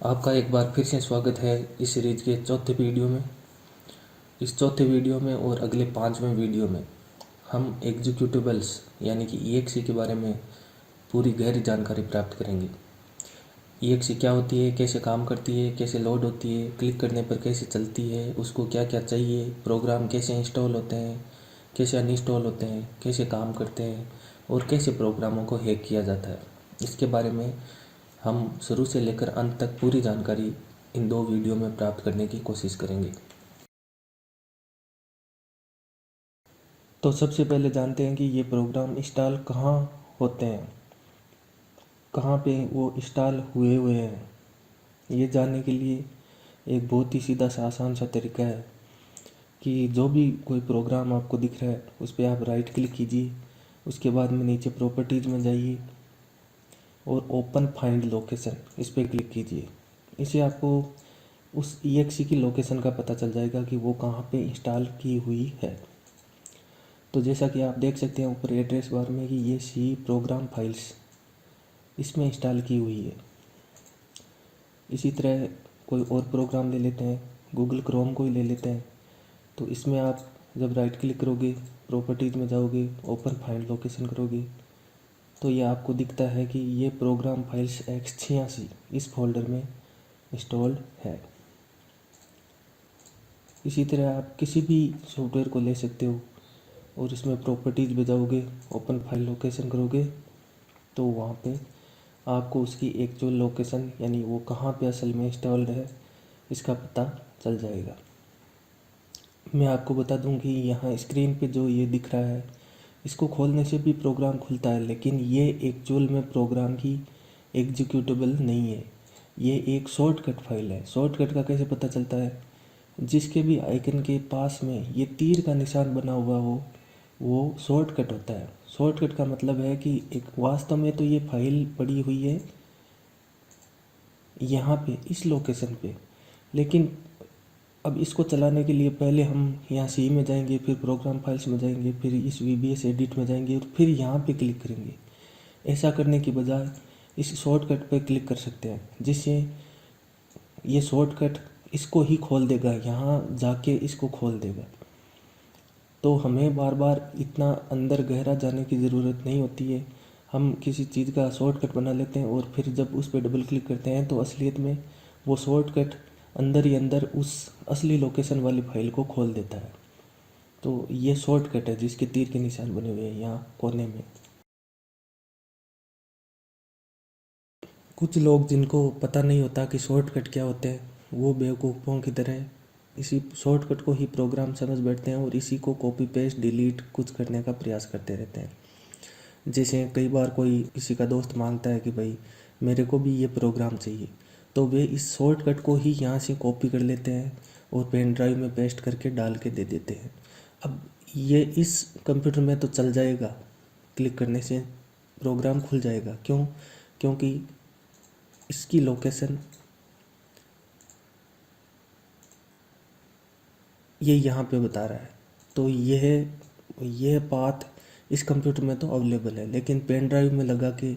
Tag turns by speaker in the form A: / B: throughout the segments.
A: आपका एक बार फिर से स्वागत है इस सीरीज के चौथे वीडियो में। इस चौथे वीडियो में और अगले 5वें वीडियो में हम एग्जीक्यूटिबल्स यानी कि ईएक्सी के बारे में पूरी गहरी जानकारी प्राप्त करेंगे। ईएक्सी क्या होती है, कैसे काम करती है, कैसे लोड होती है, क्लिक करने पर कैसे चलती है, उसको क्या क्या चाहिए, प्रोग्राम कैसे इंस्टॉल होते हैं, कैसे अनइंस्टॉल होते हैं, कैसे काम करते हैं और कैसे प्रोग्रामों को हैक किया जाता है। इसके बारे में हम शुरू से लेकर अंत तक पूरी जानकारी इन 2 वीडियो में प्राप्त करने की कोशिश करेंगे। तो सबसे पहले जानते हैं कि ये प्रोग्राम इंस्टॉल कहाँ होते हैं, कहाँ पे वो इंस्टॉल हुए हुए हैं। ये जानने के लिए एक बहुत ही सीधा सा आसान सा तरीका है कि जो भी कोई प्रोग्राम आपको दिख रहा है उस पर आप राइट क्लिक कीजिए। उसके बाद में नीचे प्रॉपर्टीज़ में जाइए और ओपन फाइंड लोकेशन इस पर क्लिक कीजिए। इसे आपको उस ईएक्सी की लोकेशन का पता चल जाएगा कि वो कहाँ पे इंस्टॉल की हुई है। तो जैसा कि आप देख सकते हैं ऊपर एड्रेस बार में कि ये सी प्रोग्राम फाइल्स इसमें इंस्टॉल की हुई है। इसी तरह कोई और प्रोग्राम ले लेते हैं, गूगल क्रोम को ही ले लेते हैं। तो इसमें आप जब राइट क्लिक करोगे, प्रॉपर्टीज़ में जाओगे, ओपन फाइंड लोकेशन करोगे तो ये आपको दिखता है कि ये प्रोग्राम फाइल्स x86 इस फोल्डर में इंस्टॉल्ड है। इसी तरह आप किसी भी सॉफ्टवेयर को ले सकते हो और इसमें प्रॉपर्टीज़ में जाओगे, ओपन फाइल लोकेशन करोगे तो वहाँ पे आपको उसकी एक्चुअल लोकेशन यानी वो कहाँ पे असल में इंस्टॉल्ड है इसका पता चल जाएगा। मैं आपको बता दूं कि यहाँ स्क्रीन पे जो ये दिख रहा है इसको खोलने से भी प्रोग्राम खुलता है, लेकिन ये एक्चुअल में प्रोग्राम की एग्जीक्यूटेबल नहीं है। ये एक शॉर्टकट फाइल है। शॉर्टकट का कैसे पता चलता है? जिसके भी आइकन के पास में ये तीर का निशान बना हुआ हो वो शॉर्टकट होता है। शॉर्टकट का मतलब है कि एक वास्तव में तो ये फाइल पड़ी हुई है यहाँ पे इस लोकेशन पे, लेकिन अब इसको चलाने के लिए पहले हम यहाँ सी में जाएंगे, फिर प्रोग्राम फाइल्स में जाएंगे, फिर इस वीबीएस एडिट में जाएंगे और फिर यहाँ पे क्लिक करेंगे। ऐसा करने की बजाय इस शॉर्टकट पे क्लिक कर सकते हैं, जिससे ये शॉर्टकट इसको ही खोल देगा, यहाँ जाके इसको खोल देगा। तो हमें बार बार इतना अंदर गहरा जाने की ज़रूरत नहीं होती है। हम किसी चीज़ का शॉर्टकट बना लेते हैं और फिर जब उस पर डबल क्लिक करते हैं तो असलियत में वो शॉर्टकट अंदर ही अंदर उस असली लोकेशन वाली फाइल को खोल देता है। तो ये शॉर्टकट है जिसके तीर के निशान बने हुए हैं यहाँ कोने में। कुछ लोग जिनको पता नहीं होता कि शॉर्टकट क्या होते हैं वो बेवकूफ़ों की तरह इसी शॉर्टकट को ही प्रोग्राम समझ बैठते हैं और इसी को कॉपी पेस्ट डिलीट कुछ करने का प्रयास करते रहते हैं। जैसे कई बार कोई किसी का दोस्त मांगता है कि भाई मेरे को भी ये प्रोग्राम चाहिए, तो वे इस शॉर्टकट को ही यहाँ से कॉपी कर लेते हैं और पेन ड्राइव में पेस्ट करके डाल के दे देते हैं। अब ये इस कंप्यूटर में तो चल जाएगा, क्लिक करने से प्रोग्राम खुल जाएगा। क्यों? क्योंकि इसकी लोकेशन ये यहाँ पे बता रहा है। तो यह पाथ इस कंप्यूटर में तो अवेलेबल है, लेकिन पेन ड्राइव में लगा के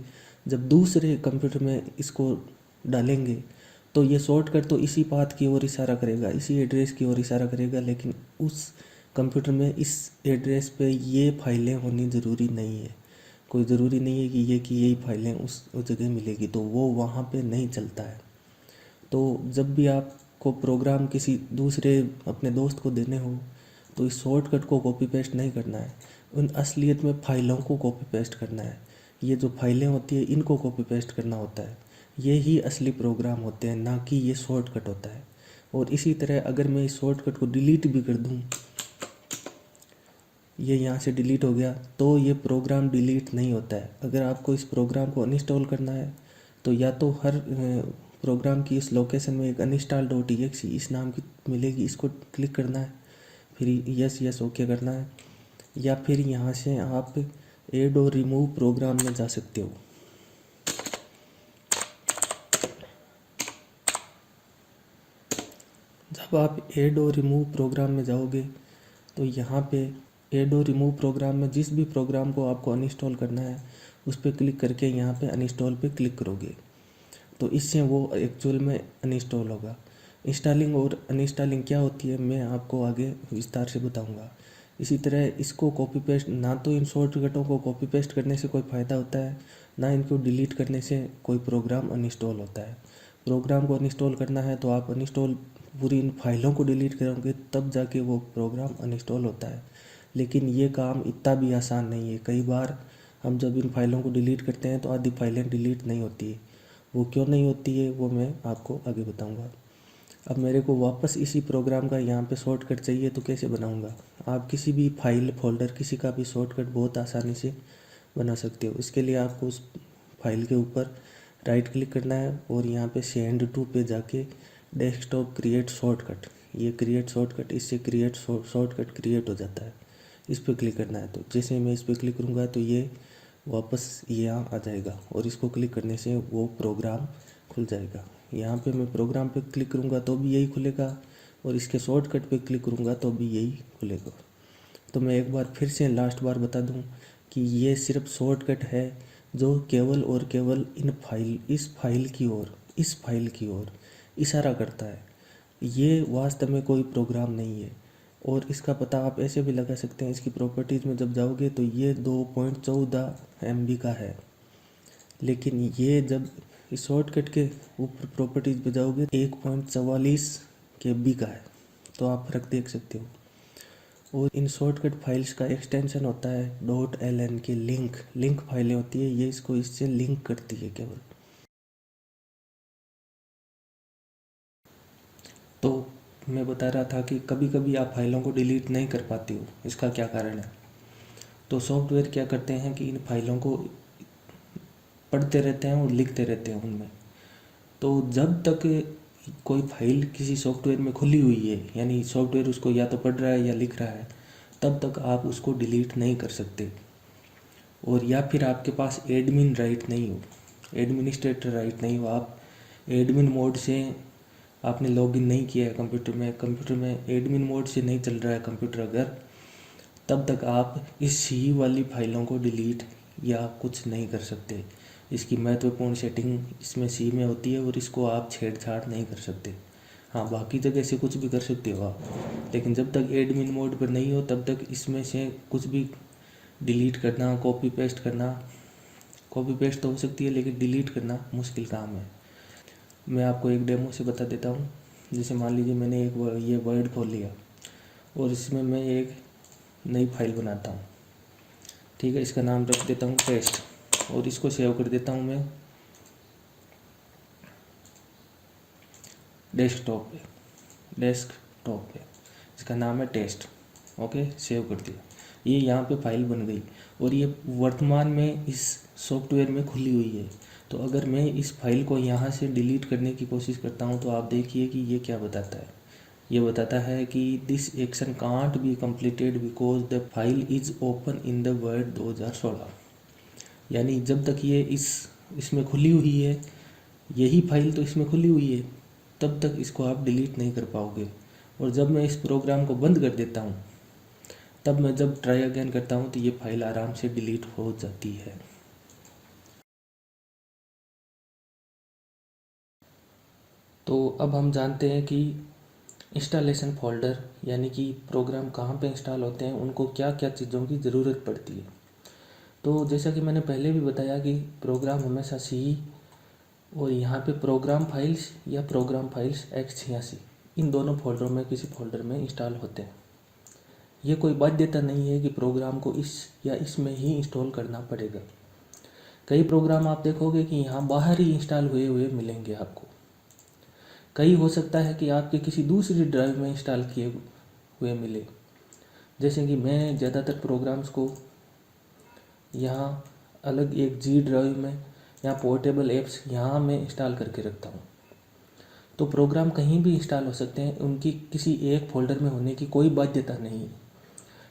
A: जब दूसरे कंप्यूटर में इसको डालेंगे तो ये शॉर्टकट तो इसी पाथ की ओर इशारा करेगा, इसी एड्रेस की ओर इशारा करेगा, लेकिन उस कंप्यूटर में इस एड्रेस पे ये फाइलें होनी ज़रूरी नहीं है। कोई ज़रूरी नहीं है कि यही फाइलें उस जगह मिलेगी, तो वो वहाँ पे नहीं चलता है। तो जब भी आपको प्रोग्राम किसी दूसरे अपने दोस्त को देने हो तो इस शॉर्टकट को कॉपी पेस्ट नहीं करना है, उन असलियत में फ़ाइलों को कॉपी पेस्ट करना है। ये जो फाइलें होती है इनको कॉपी पेस्ट करना होता है। ये ही असली प्रोग्राम होते हैं, ना कि ये शॉर्टकट होता है। और इसी तरह अगर मैं इस शॉर्टकट को डिलीट भी कर दूँ, ये यहाँ से डिलीट हो गया, तो ये प्रोग्राम डिलीट नहीं होता है। अगर आपको इस प्रोग्राम को अनइंस्टॉल करना है तो या तो हर प्रोग्राम की इस लोकेशन में एक अनइंस्टॉल डॉट ई इस नाम की मिलेगी, इसको क्लिक करना है, फिर यस यस ओके करना है, या फिर यहाँ से आप ऐड और रिमूव प्रोग्राम में जा सकते हो। जब आप ऐड और रिमूव प्रोग्राम में जाओगे तो यहाँ पे ऐड और रिमूव प्रोग्राम में जिस भी प्रोग्राम को आपको अनइंस्टॉल करना है उस पर क्लिक करके यहाँ पे अनइंस्टॉल पे क्लिक करोगे तो इससे वो एक्चुअल में अनइंस्टॉल होगा। इंस्टॉलिंग और अनइंस्टॉलिंग क्या होती है मैं आपको आगे विस्तार से बताऊंगा। इसी तरह इसको कॉपी पेस्ट, ना तो इन शॉर्टकटों को कॉपी पेस्ट करने से कोई फ़ायदा होता है, ना इनको डिलीट करने से कोई प्रोग्राम अनइंस्टॉल होता है। प्रोग्राम को अनइंस्टॉल करना है तो आप अनइंस्टॉल पूरी इन फाइलों को डिलीट करोगे तब जाके वो प्रोग्राम अनइंस्टॉल होता है। लेकिन ये काम इतना भी आसान नहीं है। कई बार हम जब इन फाइलों को डिलीट करते हैं तो आधी फाइलें डिलीट नहीं होती है। वो क्यों नहीं होती है वो मैं आपको आगे बताऊंगा। अब मेरे को वापस इसी प्रोग्राम का यहाँ पे शॉर्टकट चाहिए तो कैसे बनाऊंगा। आप किसी भी फाइल फोल्डर किसी का भी शॉर्टकट बहुत आसानी से बना सकते हो। इसके लिए आपको उस फाइल के ऊपर राइट क्लिक करना है और यहाँ पे सेंड टू पे जाके डेस्कटॉप क्रिएट शॉर्टकट, ये क्रिएट शॉर्टकट, इससे क्रिएट शॉर्टकट क्रिएट हो जाता है। इस पर क्लिक करना है। तो जैसे मैं इस पर क्लिक करूँगा तो ये वापस यहाँ आ जाएगा और इसको क्लिक करने से वो प्रोग्राम खुल जाएगा। यहाँ पे मैं प्रोग्राम पे क्लिक करूँगा तो भी यही खुलेगा और इसके शॉर्टकट पे क्लिक करूँगा तो भी यही खुलेगा। तो मैं एक बार फिर से लास्ट बार बता दूँ कि ये सिर्फ शॉर्टकट है जो केवल और केवल इस फाइल की ओर इशारा करता है। ये वास्तव में कोई प्रोग्राम नहीं है। और इसका पता आप ऐसे भी लगा सकते हैं, इसकी प्रॉपर्टीज़ में जब जाओगे तो ये 2.14 MB का है, लेकिन ये जब इस शॉर्टकट के ऊपर प्रॉपर्टीज़ पे जाओगे 1.44 KB का है। तो आप फ़र्क देख सकते हो। और इन शॉर्टकट फाइल्स का एक्सटेंशन होता है .ln के लिंक फाइलें होती है, ये इसको इससे लिंक करती है केवल। तो मैं बता रहा था कि कभी कभी आप फाइलों को डिलीट नहीं कर पाते हो, इसका क्या कारण है। तो सॉफ्टवेयर क्या करते हैं कि इन फाइलों को पढ़ते रहते हैं और लिखते रहते हैं उनमें। तो जब तक कोई फाइल किसी सॉफ्टवेयर में खुली हुई है, यानी सॉफ्टवेयर उसको या तो पढ़ रहा है या लिख रहा है, तब तक आप उसको डिलीट नहीं कर सकते। और या फिर आपके पास एडमिन राइट नहीं हो, एडमिनिस्ट्रेटर राइट नहीं हो, आप एडमिन मोड से आपने लॉगिन नहीं किया है कंप्यूटर में एडमिन मोड से नहीं चल रहा है कंप्यूटर अगर, तब तक आप इस सी वाली फाइलों को डिलीट या कुछ नहीं कर सकते। इसकी महत्वपूर्ण सेटिंग इसमें सी में होती है और इसको आप छेड़छाड़ नहीं कर सकते। हाँ, बाकी जगह से कुछ भी कर सकते हो आप, लेकिन जब तक एडमिन मोड पर नहीं हो तब तक इसमें से कुछ भी डिलीट करना, कॉपी पेस्ट तो हो सकती है लेकिन डिलीट करना मुश्किल काम है। मैं आपको एक डेमो से बता देता हूँ। जैसे मान लीजिए मैंने ये वर्ड खोल लिया और इसमें मैं एक नई फाइल बनाता हूँ, ठीक है। इसका नाम रख देता हूँ टेस्ट और इसको सेव कर देता हूँ मैं डेस्कटॉप पे। इसका नाम है टेस्ट। ओके, सेव कर दिया। ये यहाँ पे फाइल बन गई और ये वर्तमान में इस सॉफ्टवेयर में खुली हुई है। तो अगर मैं इस फाइल को यहाँ से डिलीट करने की कोशिश करता हूँ तो आप देखिए कि ये क्या बताता है। ये बताता है कि this action can't be completed because the file is open in the word 2016। यानी जब तक ये इसमें खुली हुई है, यही फाइल तो इसमें खुली हुई है, तब तक इसको आप डिलीट नहीं कर पाओगे। और जब मैं इस प्रोग्राम को बंद कर देता हूँ, तब मैं जब ट्राई अगेन करता हूँ तो ये फाइल आराम से डिलीट हो जाती है। तो अब हम जानते हैं कि इंस्टॉलेशन फोल्डर यानी कि प्रोग्राम कहाँ पे इंस्टॉल होते हैं, उनको क्या क्या चीज़ों की ज़रूरत पड़ती है। तो जैसा कि मैंने पहले भी बताया कि प्रोग्राम हमेशा सी और यहाँ पे प्रोग्राम फाइल्स या प्रोग्राम फाइल्स x86 इन दोनों फोल्डरों में किसी फोल्डर में इंस्टॉल होते हैं। ये कोई बाध्यता नहीं है कि प्रोग्राम को इस या इसमें ही इंस्टॉल करना पड़ेगा। कई प्रोग्राम आप देखोगे कि यहाँ बाहर ही इंस्टॉल हुए मिलेंगे आपको। कई हो सकता है कि आपके किसी दूसरी ड्राइव में इंस्टॉल किए हुए मिले। जैसे कि मैं ज़्यादातर प्रोग्राम्स को यहाँ अलग एक जी ड्राइव में या पोर्टेबल ऐप्स यहाँ मैं इंस्टॉल करके रखता हूँ। तो प्रोग्राम कहीं भी इंस्टॉल हो सकते हैं, उनकी किसी एक फ़ोल्डर में होने की कोई बाध्यता नहीं है।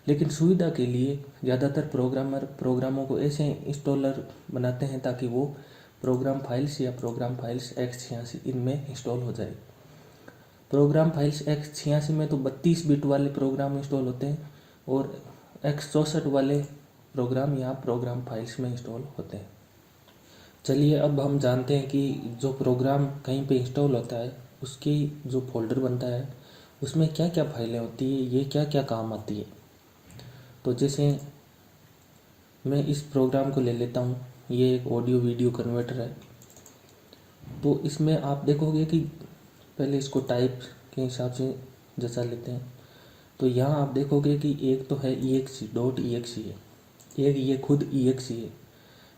A: लेकिन सुविधा के लिए ज़्यादातर प्रोग्रामर प्रोग्रामों को ऐसे इंस्टॉलर बनाते हैं ताकि वो प्रोग्राम फाइल्स या प्रोग्राम फाइल्स x86 इनमें इंस्टॉल हो जाए। प्रोग्राम फाइल्स x86 में तो 32 बिट वाले प्रोग्राम इंस्टॉल होते हैं और x64 वाले प्रोग्राम यहाँ प्रोग्राम फाइल्स में इंस्टॉल होते हैं। चलिए अब हम जानते हैं कि जो प्रोग्राम कहीं पे इंस्टॉल होता है उसकी जो फोल्डर बनता है उसमें क्या क्या फाइलें होती है, ये क्या क्या काम आती है। तो जैसे मैं इस प्रोग्राम को ले लेता हूँ, ये एक ऑडियो वीडियो कन्वर्टर है। तो इसमें आप देखोगे कि पहले इसको टाइप के हिसाब से जैसा लेते हैं, तो यहाँ आप देखोगे कि एक तो है exe.exe है, एक ये खुद exe है,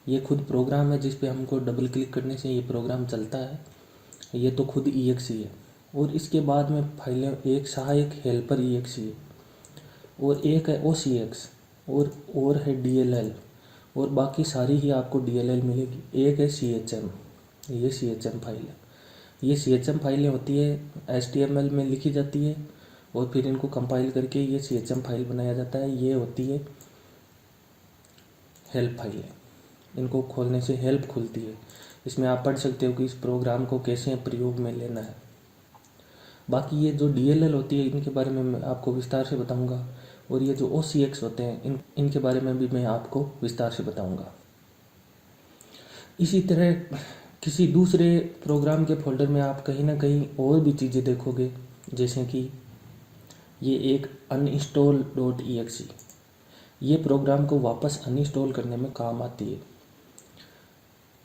A: ये खुद प्रोग्राम है जिस पे हमको डबल क्लिक करने से ये प्रोग्राम चलता है, ये तो खुद exe है। और इसके बाद में फाइलें, एक सहायक हेल्पर exe है, और एक है ocx, और है dll, और बाकी सारी ही आपको dll मिलेगी। एक है chm, ये chm फाइल है। ये chm फाइलें होती है HTML में लिखी जाती है और फिर इनको कंपाइल करके ये chm फाइल बनाया जाता है। ये होती है हेल्प फाइल है, इनको खोलने से हेल्प खुलती है। इसमें आप पढ़ सकते हो कि इस प्रोग्राम को कैसे प्रयोग में लेना है। बाकी ये जो DLL होती है इनके बारे में मैं आपको विस्तार से बताऊंगा, और ये जो OCX होते हैं इनके बारे में भी मैं आपको विस्तार से बताऊंगा। इसी तरह किसी दूसरे प्रोग्राम के फोल्डर में आप कहीं ना कहीं और भी चीज़ें देखोगे, जैसे कि ये एक uninstall.exe, ये प्रोग्राम को वापस अनइंस्टॉल करने में काम आती है।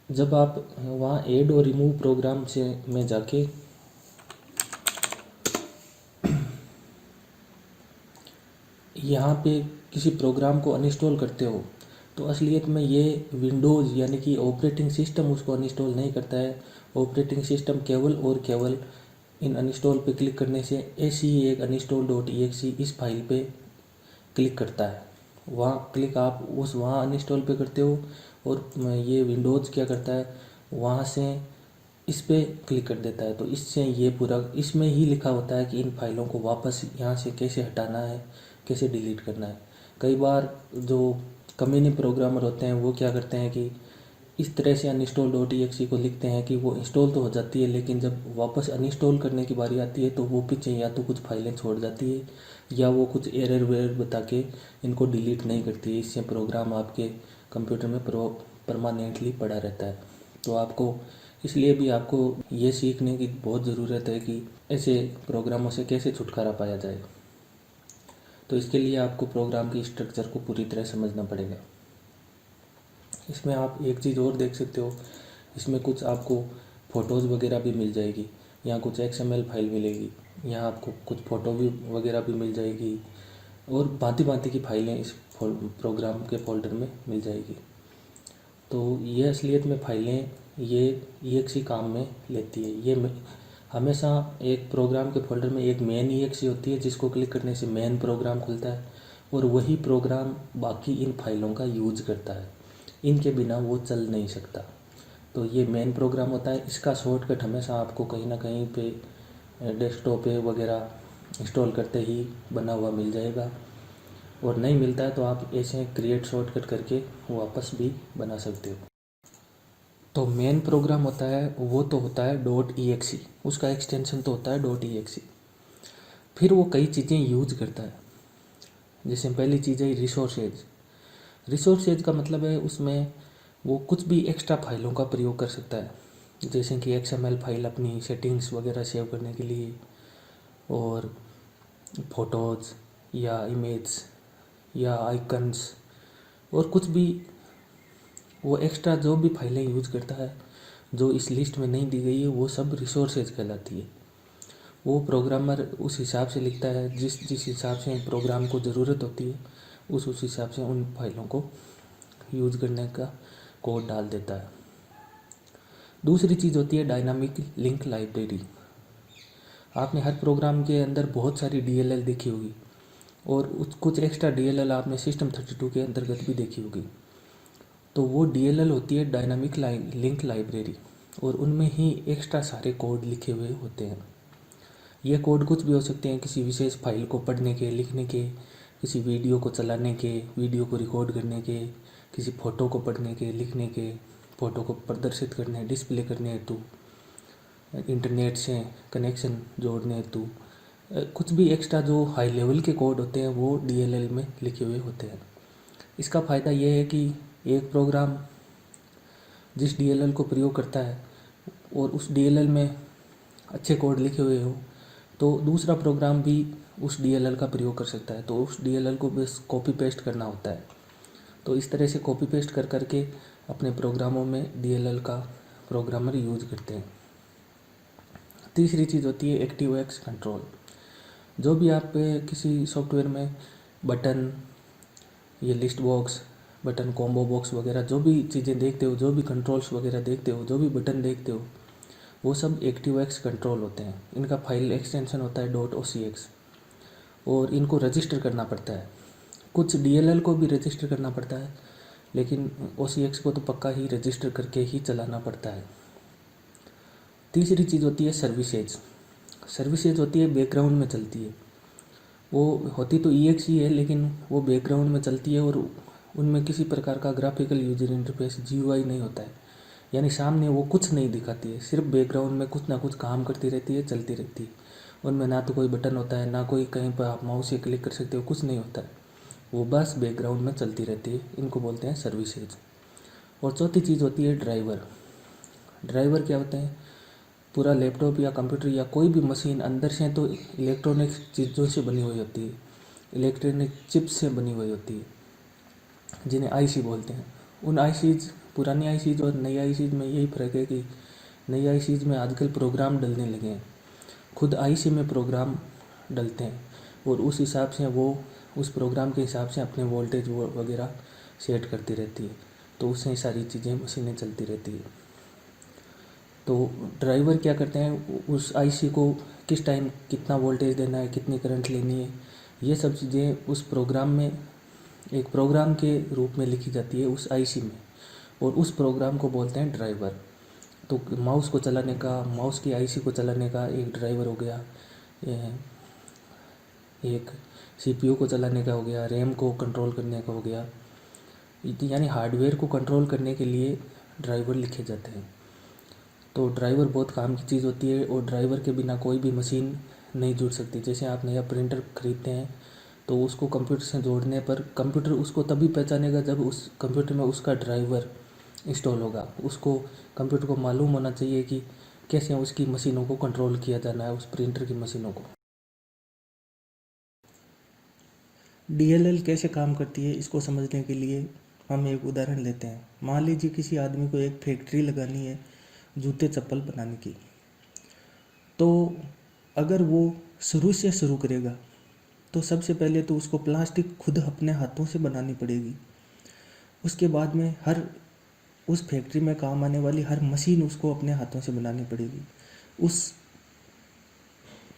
A: जब आप वहाँ ऐड और रिमूव प्रोग्राम से में जाके यहाँ पे किसी प्रोग्राम को अनइंस्टॉल करते हो तो असलियत में ये विंडोज़ यानी कि ऑपरेटिंग सिस्टम उसको अनइंस्टॉल नहीं करता है। ऑपरेटिंग सिस्टम केवल और केवल इन अनइंस्टॉल पे क्लिक करने से ऐसी ही एक uninstall.exe इस फाइल पे क्लिक करता है। वहाँ क्लिक आप उस वहाँ अनइंस्टॉल पे करते हो और ये विंडोज़ क्या करता है, वहाँ से इस पे क्लिक कर देता है। तो इससे ये पूरा इसमें ही लिखा होता है कि इन फाइलों को वापस यहाँ से कैसे हटाना है, कैसे डिलीट करना है। कई बार जो कम्युनिटी प्रोग्रामर होते हैं वो क्या करते हैं कि इस तरह से uninstall.exe को लिखते हैं कि वो इंस्टॉल तो हो जाती है, लेकिन जब वापस अनइंस्टॉल करने की बारी आती है तो वो पीछे या तो कुछ फाइलें छोड़ जाती है या वो कुछ एरर वेरर बता के इनको डिलीट नहीं करती है। इससे प्रोग्राम आपके कंप्यूटर में परमानेंटली पड़ा रहता है। तो आपको इसलिए भी आपको ये सीखने की बहुत ज़रूरत है कि ऐसे प्रोग्रामों से कैसे छुटकारा पाया जाए। तो इसके लिए आपको प्रोग्राम की स्ट्रक्चर को पूरी तरह समझना पड़ेगा। इसमें आप एक चीज़ और देख सकते हो, इसमें कुछ आपको फ़ोटोज़ वगैरह भी मिल जाएगी, यहाँ कुछ XML फाइल मिलेगी, यहाँ आपको कुछ फ़ोटो भी वगैरह भी मिल जाएगी, और भांति भांति की फाइलें इस प्रोग्राम के फोल्डर में मिल जाएगी। तो ये असलियत में फाइलें ये exe काम में लेती है। ये हमेशा एक प्रोग्राम के फोल्डर में एक मेन exe होती है जिसको क्लिक करने से मेन प्रोग्राम खुलता है, और वही प्रोग्राम बाकी इन फाइलों का यूज करता है। इनके बिना वो चल नहीं सकता। तो ये मेन प्रोग्राम होता है। इसका शॉर्टकट हमेशा आपको कहीं ना कहीं पे डेस्कटॉप पे वगैरह इंस्टॉल करते ही बना हुआ मिल जाएगा, और नहीं मिलता है तो आप ऐसे क्रिएट शॉर्टकट करके वापस भी बना सकते हो। तो मेन प्रोग्राम होता है वो तो होता है .exe, उसका एक्सटेंशन तो होता है .exe। फिर वो कई चीज़ें यूज करता है। जैसे पहली चीज़ है रिसोर्सेज। रिसोर्सेज का मतलब है उसमें वो कुछ भी एक्स्ट्रा फाइलों का प्रयोग कर सकता है, जैसे कि XML फाइल अपनी सेटिंग्स वगैरह सेव करने के लिए, और फ़ोटोज़ या इमेज या आइकन्स, और कुछ भी वो एक्स्ट्रा जो भी फाइलें यूज करता है जो इस लिस्ट में नहीं दी गई है वो सब रिसोर्सेज कहलाती है। वो प्रोग्रामर उस हिसाब से लिखता है जिस जिस हिसाब से प्रोग्राम को ज़रूरत होती है, उस हिसाब से उन फाइलों को यूज करने का कोड डाल देता है। दूसरी चीज़ होती है डायनामिक लिंक लाइब्रेरी। आपने हर प्रोग्राम के अंदर बहुत सारी DLL देखी होगी, और कुछ एक्स्ट्रा DLL आपने System32 के अंतर्गत भी देखी होगी। तो वो DLL होती है डायनामिक लिंक लाइब्रेरी, और उनमें ही एक्स्ट्रा सारे कोड लिखे हुए होते हैं। ये कोड कुछ भी हो सकते हैं, किसी विशेष फाइल को पढ़ने के, लिखने के, किसी वीडियो को चलाने के, वीडियो को रिकॉर्ड करने के, किसी फ़ोटो को पढ़ने के, लिखने के, फ़ोटो को प्रदर्शित करने, डिस्प्ले करने हेतु, इंटरनेट से कनेक्शन जोड़ने हेतु, कुछ भी एक्स्ट्रा जो हाई लेवल के कोड होते हैं वो डीएलएल में लिखे हुए होते हैं। इसका फ़ायदा ये है कि एक प्रोग्राम जिस डीएलएल को प्रयोग करता है और उस डीएलएल में अच्छे कोड लिखे हुए हो तो दूसरा प्रोग्राम भी उस डीएलएल का प्रयोग कर सकता है। तो उस डीएलएल को बस कॉपी पेस्ट करना होता है। तो इस तरह से कॉपी पेस्ट कर करके अपने प्रोग्रामों में डीएलएल का प्रोग्रामर यूज करते हैं। तीसरी चीज़ होती है एक्टिवएक्स कंट्रोल। जो भी आप किसी सॉफ्टवेयर में बटन, ये list box, button combo box वगैरह जो भी चीज़ें देखते हो, जो भी कंट्रोल्स वगैरह देखते हो, जो भी बटन देखते हो, वो सब एक्टिवएक्स कंट्रोल होते हैं। इनका फाइल एक्सटेंशन होता है .ocx और इनको रजिस्टर करना पड़ता है। कुछ डीएलएल को भी रजिस्टर करना पड़ता है, लेकिन ocx को तो पक्का ही रजिस्टर करके ही चलाना पड़ता है। तीसरी चीज़ होती है सर्विसेज। सर्विसेज होती है बैकग्राउंड में चलती है। वो होती तो exe है, लेकिन वो बैकग्राउंड में चलती है और उनमें किसी प्रकार का ग्राफिकल यूजर इंटरफेस GUI नहीं होता है, यानी सामने वो कुछ नहीं दिखाती है, सिर्फ बैकग्राउंड में कुछ ना कुछ काम करती रहती है, चलती रहती है। उनमें ना तो कोई बटन होता है, ना कोई कहीं पर आप माउस से क्लिक कर सकते हो, कुछ नहीं होता है, वो बस बैकग्राउंड में चलती रहती है। इनको बोलते हैं सर्विसेज। और चौथी चीज़ होती है ड्राइवर। ड्राइवर क्या होते हैं? पूरा लैपटॉप या कंप्यूटर या कोई भी मशीन अंदर से तो इलेक्ट्रॉनिक चीज़ों से बनी हुई होती है, इलेक्ट्रॉनिक चिप्स से बनी हुई होती है, जिन्हें आईसी बोलते हैं। उन आईसीज, पुरानी आईसीज और नई आईसीज में यही फ़र्क है कि नई आईसीज में आजकल प्रोग्राम डलने लगे हैं। खुद आईसी में प्रोग्राम डलते हैं और उस हिसाब से वो उस प्रोग्राम के हिसाब से अपने वोल्टेज वगैरह सेट करती रहती है, तो उससे सारी चीज़ें मशीनें चलती रहती है। तो ड्राइवर क्या करते हैं, उस आईसी को किस टाइम कितना वोल्टेज देना है, कितनी करंट लेनी है, ये सब चीज़ें उस प्रोग्राम में एक प्रोग्राम के रूप में लिखी जाती है उस आईसी में, और उस प्रोग्राम को बोलते हैं ड्राइवर। तो माउस को चलाने का, माउस की आईसी को चलाने का एक ड्राइवर हो गया, एक सीपीयू को चलाने का हो गया, रैम को कंट्रोल करने का हो गया, यानी हार्डवेयर को कंट्रोल करने के लिए ड्राइवर लिखे जाते हैं। तो ड्राइवर बहुत काम की चीज़ होती है और ड्राइवर के बिना कोई भी मशीन नहीं जुड़ सकती। जैसे आप नया प्रिंटर खरीदते हैं तो उसको कंप्यूटर से जोड़ने पर कंप्यूटर उसको तभी पहचानेगा जब उस कंप्यूटर में उसका ड्राइवर इंस्टॉल होगा। उसको कंप्यूटर को मालूम होना चाहिए कि कैसे उसकी मशीनों को कंट्रोल किया जाना है, उस प्रिंटर की मशीनों को। डीएलएल कैसे काम करती है, इसको समझने के लिए हम एक उदाहरण लेते हैं। मान लीजिए किसी आदमी को एक फैक्ट्री लगानी है जूते चप्पल बनाने की। तो अगर वो शुरू से शुरू करेगा तो सबसे पहले तो उसको प्लास्टिक खुद अपने हाथों से बनानी पड़ेगी। उसके बाद में हर उस फैक्ट्री में काम आने वाली हर मशीन उसको अपने हाथों से बनानी पड़ेगी। उस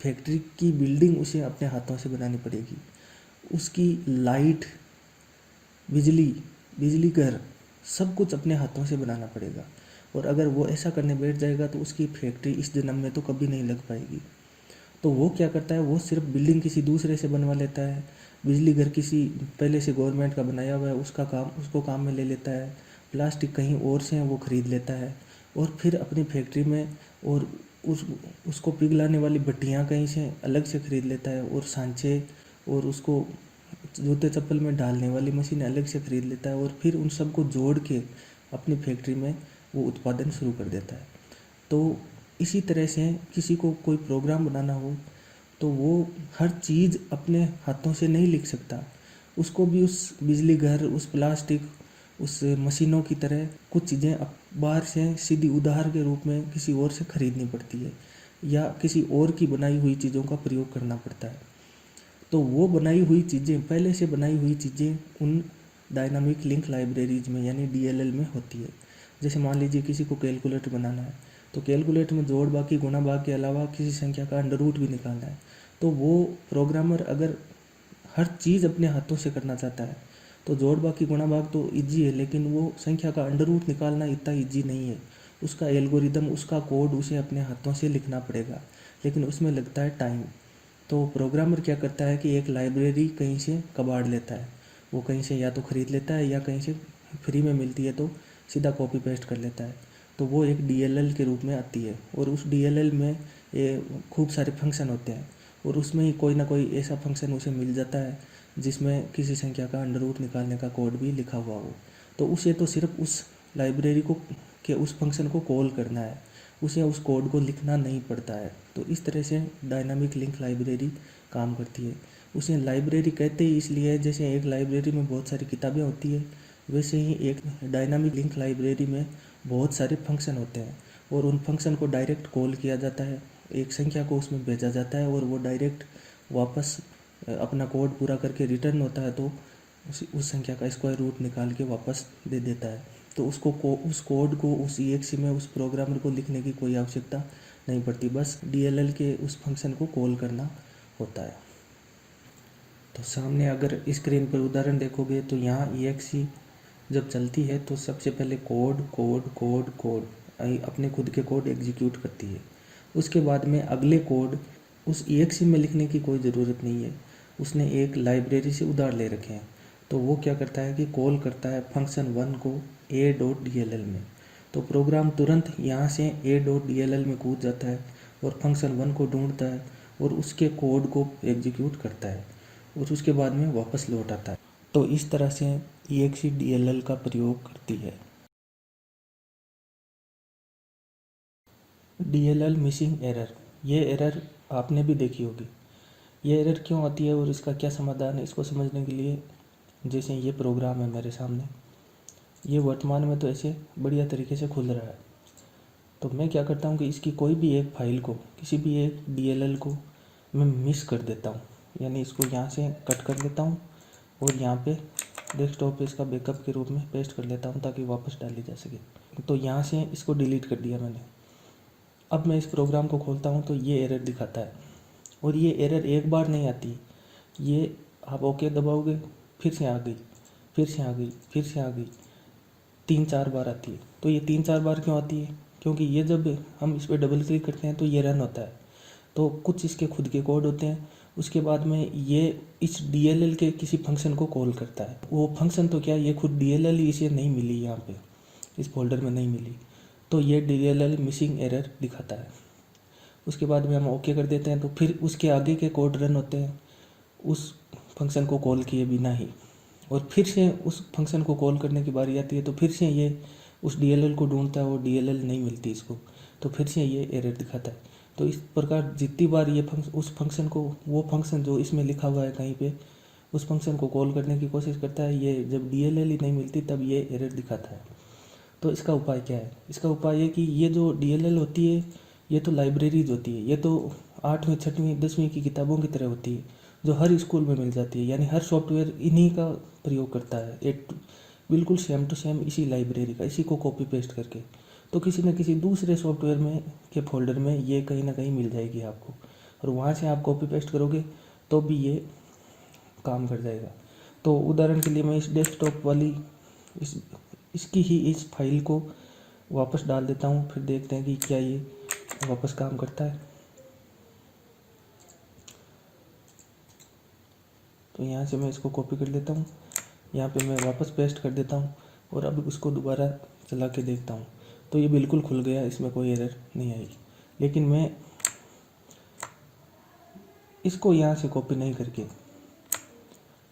A: फैक्ट्री की बिल्डिंग उसे अपने हाथों से बनानी पड़ेगी। उसकी लाइट, बिजली घर, सब कुछ अपने हाथों से बनाना पड़ेगा। और अगर वो ऐसा करने बैठ जाएगा तो उसकी फैक्ट्री इस जन्म में तो कभी नहीं लग पाएगी। तो वो क्या करता है, वो सिर्फ बिल्डिंग किसी दूसरे से बनवा लेता है, बिजली घर किसी पहले से गवर्नमेंट का बनाया हुआ है उसको काम में ले लेता है, प्लास्टिक कहीं और से वो ख़रीद लेता है और फिर अपनी फैक्ट्री में, और उसको पिघलाने वाली भट्टियाँ कहीं से अलग से ख़रीद लेता है, और सांचे और उसको जूते चप्पल में डालने वाली मशीन अलग से ख़रीद लेता है, और फिर उन सबको जोड़ के अपनी फैक्ट्री में वो उत्पादन शुरू कर देता है। तो इसी तरह से किसी को कोई प्रोग्राम बनाना हो तो वो हर चीज़ अपने हाथों से नहीं लिख सकता। उसको भी उस बिजली घर, उस प्लास्टिक, उस मशीनों की तरह कुछ चीज़ें बाहर से सीधी उधार के रूप में किसी और से खरीदनी पड़ती है, या किसी और की बनाई हुई चीज़ों का प्रयोग करना पड़ता है। तो वो बनाई हुई चीज़ें, पहले से बनाई हुई चीज़ें उन डायनामिक लिंक लाइब्रेरीज में यानी डीएलएल में होती है। जैसे मान लीजिए किसी को कैलकुलेटर बनाना है, तो कैलकुलेटर में जोड़ बाकी गुणा भाग के अलावा किसी संख्या का अंडर रूट भी निकालना है। तो वो प्रोग्रामर अगर हर चीज़ अपने हाथों से करना चाहता है तो जोड़ बाकी गुणा भाग तो इजी है, लेकिन वो संख्या का अंडर रूट निकालना इतना इजी नहीं है। उसका एल्गोरिदम, उसका कोड उसे अपने हाथों से लिखना पड़ेगा, लेकिन उसमें लगता है टाइम। तो प्रोग्रामर क्या करता है कि एक लाइब्रेरी कहीं से कबाड़ लेता है, वो कहीं से या तो ख़रीद लेता है या कहीं से फ्री में मिलती है तो सीधा कॉपी पेस्ट कर लेता है। तो वो एक डीएलएल के रूप में आती है, और उस डीएलएल में ये खूब सारे फंक्शन होते हैं, और उसमें ही कोई ना कोई ऐसा फंक्शन उसे मिल जाता है जिसमें किसी संख्या का अंडर रूट निकालने का कोड भी लिखा हुआ हो। तो उसे तो सिर्फ उस लाइब्रेरी को के उस फंक्शन को कॉल करना है, उसे उस कोड को लिखना नहीं पड़ता है। तो इस तरह से डायनामिक लिंक लाइब्रेरी काम करती है। उसे लाइब्रेरी कहते ही इसलिए है, जैसे एक लाइब्रेरी में बहुत सारी किताबें होती है, वैसे ही एक डायनामिक लिंक लाइब्रेरी में बहुत सारे फंक्शन होते हैं और उन फंक्शन को डायरेक्ट कॉल किया जाता है, एक संख्या को उसमें भेजा जाता है और वो डायरेक्ट वापस अपना कोड पूरा करके रिटर्न होता है, तो उस संख्या का स्क्वायर रूट निकाल के वापस दे देता है। तो उस कोड को उस EXE में उस प्रोग्रामर को लिखने की कोई आवश्यकता नहीं पड़ती, बस DLL के उस फंक्शन को कॉल करना होता है। तो सामने अगर स्क्रीन पर उदाहरण देखोगे तो यहाँ EXE जब चलती है तो सबसे पहले कोड कोड कोड कोड अपने खुद के कोड एग्जीक्यूट करती है। उसके बाद में अगले कोड उस EXE में लिखने की कोई ज़रूरत नहीं है, उसने एक लाइब्रेरी से उधार ले रखे हैं। तो वो क्या करता है कि कॉल करता है फंक्शन 1 को a.dll में। तो प्रोग्राम तुरंत यहाँ से a.dll में कूद जाता है और फंक्शन 1 को ढूंढता है और उसके कोड को एग्जीक्यूट करता है और उसके बाद में वापस लौट आता है। तो इस तरह से EXE DLL का प्रयोग करती है। DLL मिसिंग एरर, ये एरर आपने भी देखी होगी। ये एरर क्यों आती है और इसका क्या समाधान है, इसको समझने के लिए जैसे ये प्रोग्राम है मेरे सामने, ये वर्तमान में तो ऐसे बढ़िया तरीके से खुल रहा है। तो मैं क्या करता हूँ कि इसकी कोई भी एक फाइल को, किसी भी एक DLL को मैं मिस कर देता हूँ, यानी इसको यहाँ से कट कर देता हूँ और यहाँ पे डेस्कटॉप पे इसका बैकअप के रूप में पेस्ट कर लेता हूँ ताकि वापस डाली जा सके। तो यहाँ से इसको डिलीट कर दिया मैंने। अब मैं इस प्रोग्राम को खोलता हूँ तो ये एरर दिखाता है और ये एरर एक बार नहीं आती, ये आप ओके दबाओगे फिर से आ गई, फिर से आ गई, फिर से आ गई, 3-4 बार आती है। तो ये 3-4 बार क्यों आती है, क्योंकि ये जब हम इस पर डबल क्लिक करते हैं तो ये रन होता है। तो कुछ इसके खुद के कोड होते हैं, उसके बाद में ये इस DLL के किसी फंक्शन को कॉल करता है। वो फंक्शन तो क्या, ये खुद DLL ही इसे नहीं मिली, यहाँ पे इस फोल्डर में नहीं मिली, तो ये DLL मिसिंग एरर दिखाता है। उसके बाद में हम ओके कर देते हैं तो फिर उसके आगे के कोड रन होते हैं उस फंक्शन को कॉल किए बिना ही, और फिर से उस फंक्शन को कॉल करने की बारी आती है तो फिर से ये उस DLL को ढूंढता है, वो DLL नहीं मिलती इसको, तो फिर से ये एरर दिखाता है। तो इस प्रकार जितनी बार ये उस फंक्शन को, वो फंक्शन जो इसमें लिखा हुआ है कहीं पे, उस फंक्शन को कॉल करने की कोशिश करता है, ये जब DLL ही नहीं मिलती तब ये एरर दिखाता है। तो इसका उपाय क्या है, इसका उपाय है कि ये जो DLL होती है ये तो लाइब्रेरीज होती है, ये तो 8वीं 6वीं 10वीं की किताबों की तरह होती है जो हर स्कूल में मिल जाती है, यानी हर सॉफ्टवेयर इन्हीं का प्रयोग करता है, एक बिल्कुल सेम टू सेम इसी लाइब्रेरी का, इसी को कॉपी पेस्ट करके। तो किसी न किसी दूसरे सॉफ्टवेयर में के फोल्डर में ये कहीं ना कहीं मिल जाएगी आपको, और वहाँ से आप कॉपी पेस्ट करोगे तो भी ये काम कर जाएगा। तो उदाहरण के लिए मैं इस डेस्कटॉप वाली इसकी ही इस फाइल को वापस डाल देता हूँ, फिर देखते हैं कि क्या ये वापस काम करता है। तो यहाँ से मैं इसको कॉपी कर लेता हूँ, यहाँ पे मैं वापस पेस्ट कर देता हूँ और अब उसको दोबारा चला के देखता हूँ तो ये बिल्कुल खुल गया, इसमें कोई एरर नहीं आई। लेकिन मैं इसको यहाँ से कॉपी नहीं करके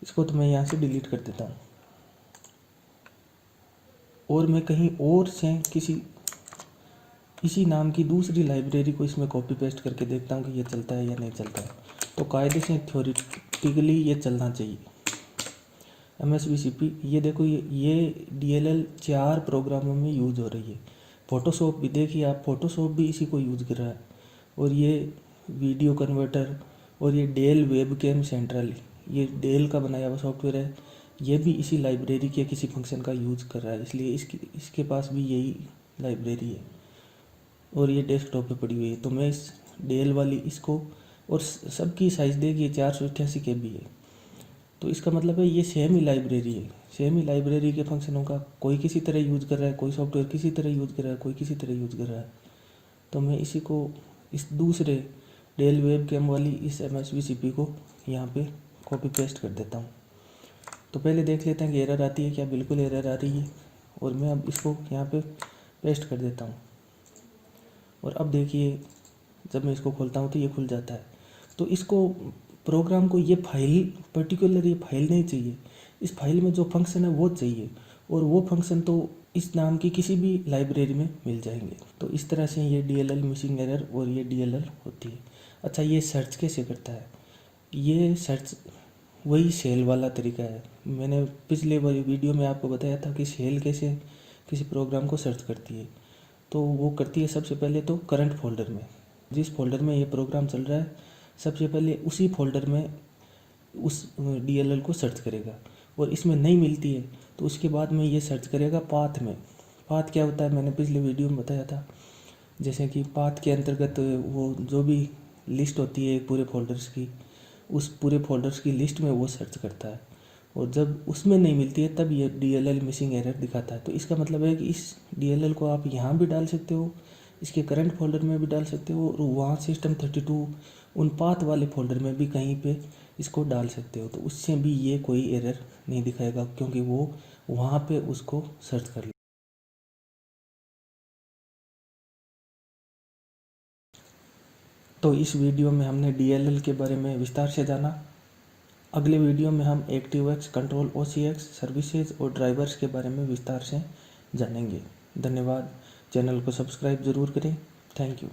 A: इसको तो मैं यहाँ से डिलीट कर देता हूँ और मैं कहीं और से किसी इसी नाम की दूसरी लाइब्रेरी को इसमें कॉपी पेस्ट करके देखता हूँ कि ये चलता है या नहीं चलता है। तो कायदे से थ्योरेटिकली ये चलना चाहिए। MSVCP, ये देखो ये DLL 4 प्रोग्रामों में यूज़ हो रही है। फ़ोटोशॉप भी देखिए आप, फ़ोटोशॉप भी इसी को यूज़ कर रहा है, और ये वीडियो कन्वर्टर और ये डेल वेबकैम सेंट्रल, ये डेल का बनाया हुआ सॉफ्टवेयर है, ये भी इसी लाइब्रेरी के किसी फंक्शन का यूज़ कर रहा है, इसलिए इसके पास भी यही लाइब्रेरी है और ये डेस्कटॉप पे पड़ी हुई है। तो मैं इस डेल वाली इसको, और सबकी साइज़ देखिए 488 KB है, तो इसका मतलब है ये सेम ही लाइब्रेरी है, सेम ही लाइब्रेरी के फंक्शनों का कोई किसी तरह यूज़ कर रहा है, कोई सॉफ्टवेयर किसी तरह यूज़ कर रहा है, कोई किसी तरह यूज़ कर रहा है। तो मैं इसी को इस दूसरे डेल वेब कैम वाली इस MSVCP को यहाँ पे कॉपी पेस्ट कर देता हूँ। तो पहले देख लेते हैं कि एरर आती है क्या, बिल्कुल एरर आ रही है, और मैं अब इसको यहाँ पे पेस्ट कर देता हूँ और अब देखिए जब मैं इसको खोलता हूँ तो ये खुल जाता है। तो इसको प्रोग्राम को ये फाइल पर्टिकुलर ये फाइल नहीं चाहिए, इस फाइल में जो फंक्शन है वो चाहिए, और वो फंक्शन तो इस नाम की किसी भी लाइब्रेरी में मिल जाएंगे। तो इस तरह से ये DLL मिसिंग एरर और ये DLL होती है। अच्छा, ये सर्च कैसे करता है? ये सर्च वही शेल वाला तरीका है। मैंने पिछले वाली वीडियो में आपको बताया था कि शेल कैसे किसी प्रोग्राम को सर्च करती है। तो वो करती है सबसे पहले तो करंट फोल्डर में, जिस फोल्डर में ये प्रोग्राम चल रहा है सबसे पहले उसी फोल्डर में उस DLL को सर्च करेगा, और इसमें नहीं मिलती है तो उसके बाद में ये सर्च करेगा पाथ में। पाथ क्या होता है मैंने पिछले वीडियो में बताया था। जैसे कि पाथ के अंतर्गत वो जो भी लिस्ट होती है पूरे फोल्डर्स की, उस पूरे फोल्डर्स की लिस्ट में वो सर्च करता है, और जब उसमें नहीं मिलती है तब ये DLL मिसिंग एरर दिखाता है। तो इसका मतलब है कि इस DLL को आप यहाँ भी डाल सकते हो, इसके करंट फोल्डर में भी डाल सकते हो, और वहाँ System32 उन पाथ वाले फोल्डर में भी कहीं पे इसको डाल सकते हो। तो उससे भी ये कोई एरर नहीं दिखाएगा, क्योंकि वो वहाँ पे उसको सर्च कर ले। तो इस वीडियो में हमने DLL के बारे में विस्तार से जाना। अगले वीडियो में हम ActiveX, कंट्रोल OCX, सर्विसेज और ड्राइवर्स के बारे में विस्तार से जानेंगे। धन्यवाद। चैनल को सब्सक्राइब ज़रूर करें। Thank you.